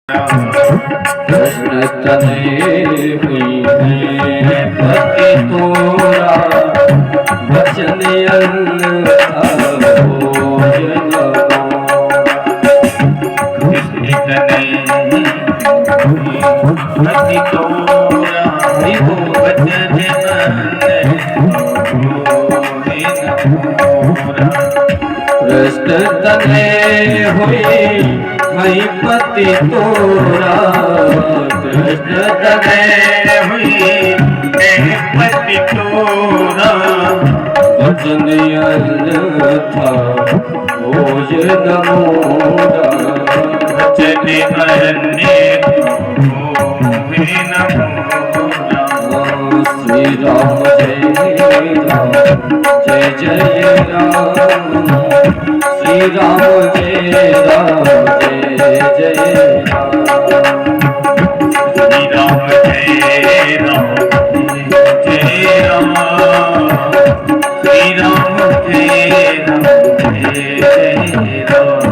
कृष्ण तने हुई है पति तोरा वचन अन्न भोजन कृष्ण तने पति तोरा वचन कृष्ण तने हुई मई पति तोरा कृष्ण तने हुई पति तोरा वचन अन्न था भोजन मोरा वचन अन्न भोजन मोरा श्री राम जय जय राम श्री राम जय राम जय जय राम श्री राम जय राम जय राम श्री राम जय राम जय राम।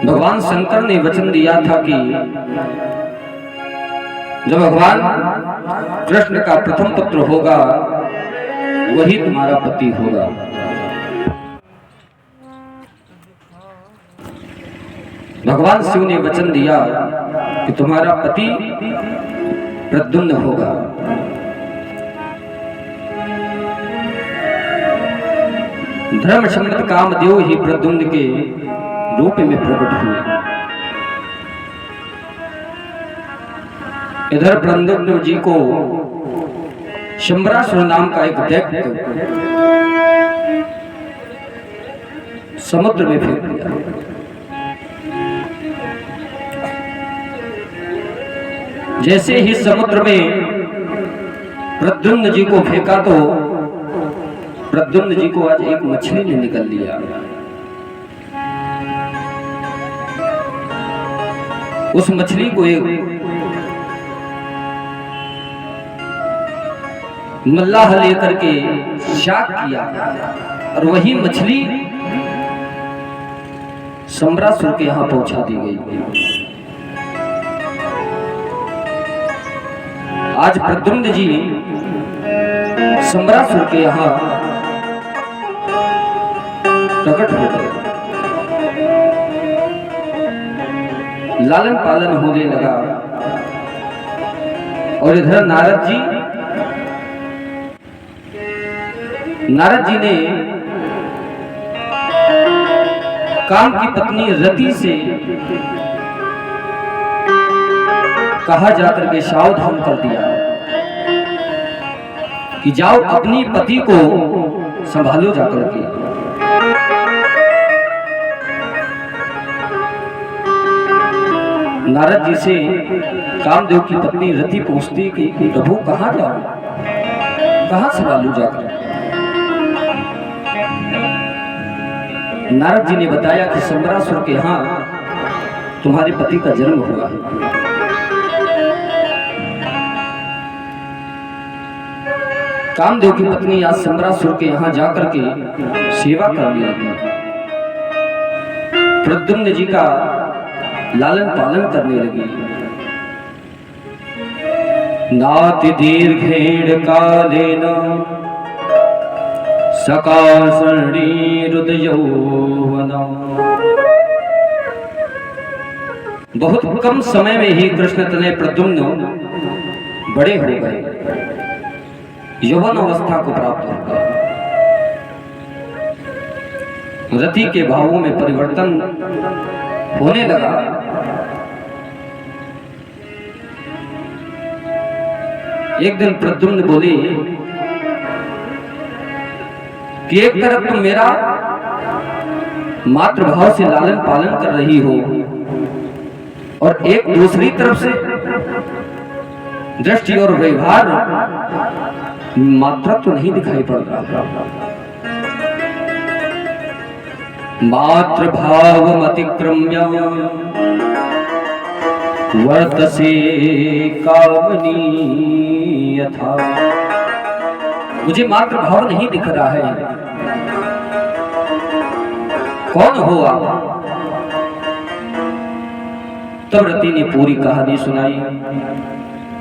भगवान शंकर ने वचन दिया था कि जब भगवान कृष्ण का प्रथम पुत्र होगा वही तुम्हारा पति होगा। भगवान शिव ने वचन दिया कि तुम्हारा पति प्रद्युम्न होगा। धर्मसम्मत कामदेव ही प्रद्युम्न के रूप में प्रकट हुए। इधर प्रद्युम्न जी को शंबरासुर नाम का एक दैत्य समुद्र में फेंक दिया। जैसे ही समुद्र में प्रद्युम्न जी को फेंका तो प्रद्युम्न जी को आज एक मछली ने निकल लिया। उस मछली को एक मल्लाह लेकर के शाक किया और वही मछली शंबरासुर के यहां पहुंचा दी गई। आज प्रद्युम्न जी शंबरासुर के यहां प्रकट हो गए। लालन पालन होने लगा और इधर नारद जी ने काम की पत्नी रति से कहा जाकर के सावधान कर दिया कि जाओ अपनी पति को संभालो जाकर के। नारद जी से कामदेव की पत्नी रति पूछती कि प्रभु कहाँ जाओ, कहाँ संभालू जाकर। नारद जी ने बताया कि शंबरासुर के यहाँ तुम्हारे पति का जन्म हुआ है। कामदेव की पत्नी आज शंबरासुर के यहाँ जाकर के सेवा करने लगी, प्रद्युम्न जी का लालन पालन करने लगी। नाति दीर्घेण कालेन सकाशणी हृदयौवना। बहुत कम समय में ही कृष्ण तनय प्रद्युम्न बड़े हो गए, यौवन अवस्था को प्राप्त हो गए। रति के भावों में परिवर्तन होने लगा। एक दिन प्रद्युम्न बोले कि एक तरफ तुम मेरा मातृभाव से लालन पालन कर रही हो और एक दूसरी तरफ से दृष्टि और व्यवहार मात्रत्व नहीं दिखाई पड़ रहा। मातृभाव अतिक्रम्य वर्तसे कामनी यथा। मुझे मातृभाव नहीं दिख रहा है, कौन हो आप? तब रति ने पूरी कहानी सुनाई।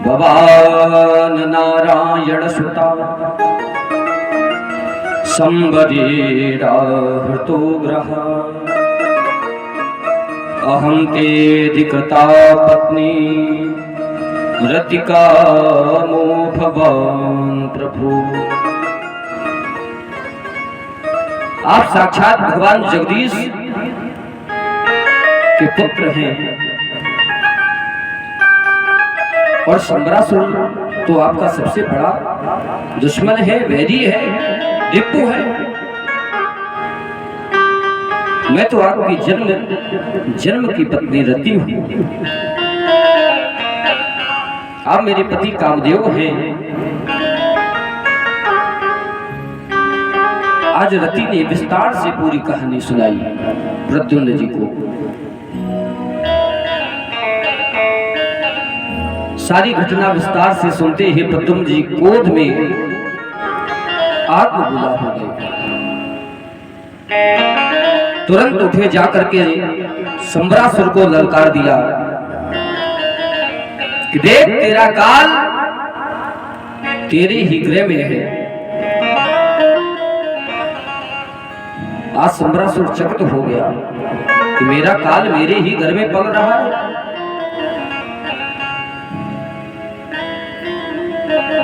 भगवान नारायण सुता संबरीरा हृतो ग्रह अहं ते अधिकृता पत्नी रतिका मो भगवान प्रभु। आप साक्षात भगवान जगदीश के पुत्र हैं और संबरासुर तो आपका सबसे बड़ा दुश्मन है, वैरी है, डिप्पू है। मैं तो आपकी जन्म की पत्नी रति हूं। आप मेरे पति कामदेव हैं। आज रति ने विस्तार से पूरी कहानी सुनाई प्रद्युम्न जी को। सारी घटना विस्तार से सुनते ही प्रद्युम्न जी क्रोध में आग बुझा हो गए। तुरंत उठे जाकर के संबरासुर को ललकार दिया कि देख तेरा काल तेरे ही गृह में है। आज संबरासुर चकित हो गया कि मेरा काल मेरे ही घर में पल रहा है।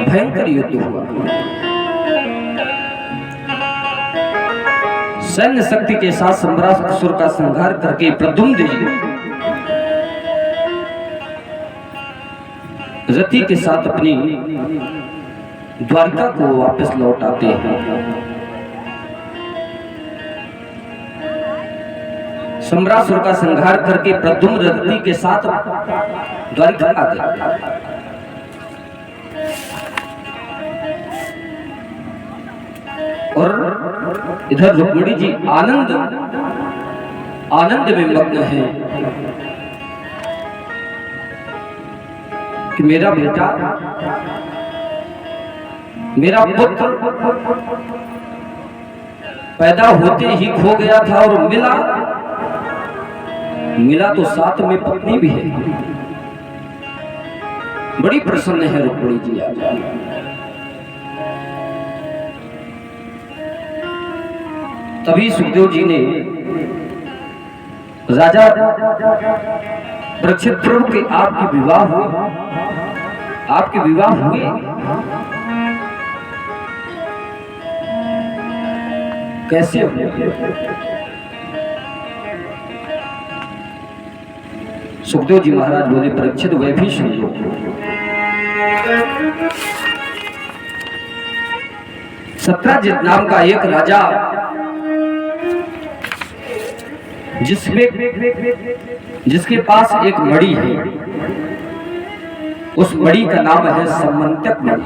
भयंकर युद्ध हुआ। सैन्य शक्ति के साथ संबरासुर का संहार करके प्रद्युम्न जी रति के साथ अपनी द्वारका को वापस लौट आते हैं। संबरासुर का संहार करके प्रद्युम्न रति के साथ द्वारका आ गए। और इधर रुक्मिणी जी आनंद में मग्न है कि मेरा बेटा, मेरा पुत्र पैदा होते ही खो गया था और मिला तो साथ में पत्नी भी है। बड़ी प्रसन्न है रुक्मिणी जी आज। तभी सुखदेव जी ने राजा परीक्षित प्रभु के आपके विवाह हुए। कैसे हुए? सुखदेव जी महाराज बोले परीक्षित वह भी सुन लो। सत्राजित नाम का एक राजा जिसके पास एक मणि है, उस मणि का नाम है समंतक मणि।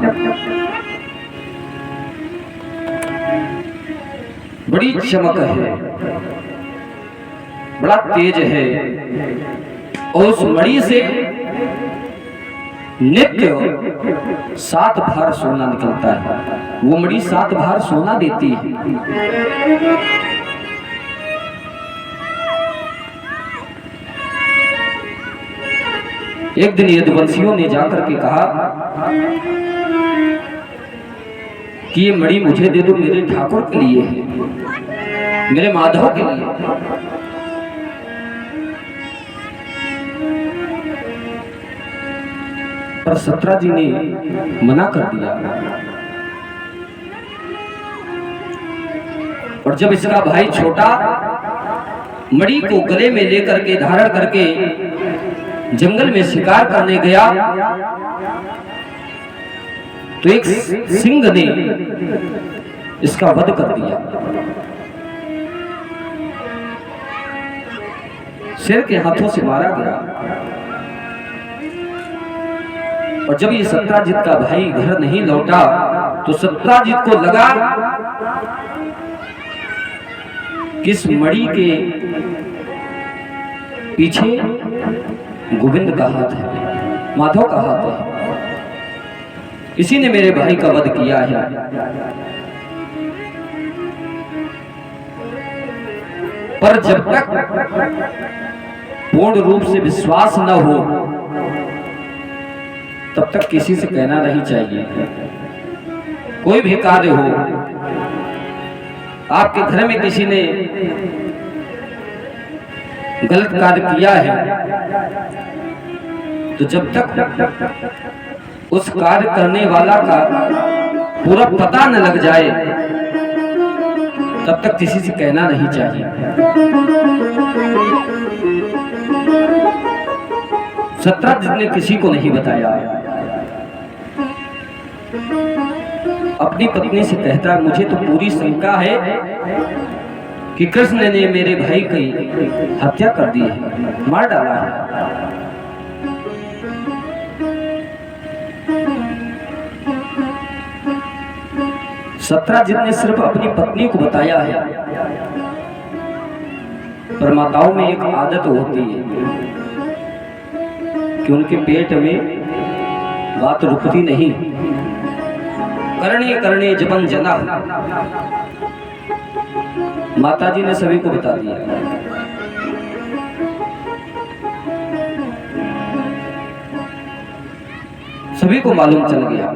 बड़ी चमक है, बड़ा तेज है और उस मणि से नित्य 7 भार सोना निकलता है। वो मणि 7 भार सोना देती है। एक दिन यदुवंशियों ने जाकर के कहा कि ये मणि मुझे दे दो, मेरे ठाकुर के लिए है, मेरे माधव के लिए। पर सत्रा जी ने मना कर दिया। और जब इसका भाई छोटा मणि को गले में लेकर के धारण करके जंगल में शिकार करने गया तो एक सिंह ने इसका वध कर दिया। शेर के हाथों से मारा गया। और जब ये सत्राजित का भाई घर नहीं लौटा तो सत्राजित को लगा कि इस मणि के पीछे गोविंद का हाथ है, माधव का हाथ है, इसी ने मेरे भाई का वध किया है। पर जब तक पूर्ण रूप से विश्वास न हो तब तक किसी से कहना नहीं चाहिए। कोई भी कार्य हो, आपके घर में किसी ने गलत कार्य किया है तो जब तक उस कार्य करने वाला का पूरा पता न लग जाए तब तक किसी से कहना नहीं चाहिए। शतरंज ने किसी को नहीं बताया। अपनी पत्नी से कहता है मुझे तो पूरी शंका है कि कृष्ण ने मेरे भाई की हत्या कर दी है, मार डाला है। सत्यजित ने सिर्फ अपनी पत्नी को बताया है, पर माताओं में एक आदत होती है कि उनके पेट में बात रुकती नहीं। करणे करणे जपन जना, माताजी ने सभी को बता दिया। सभी को मालूम चल गया।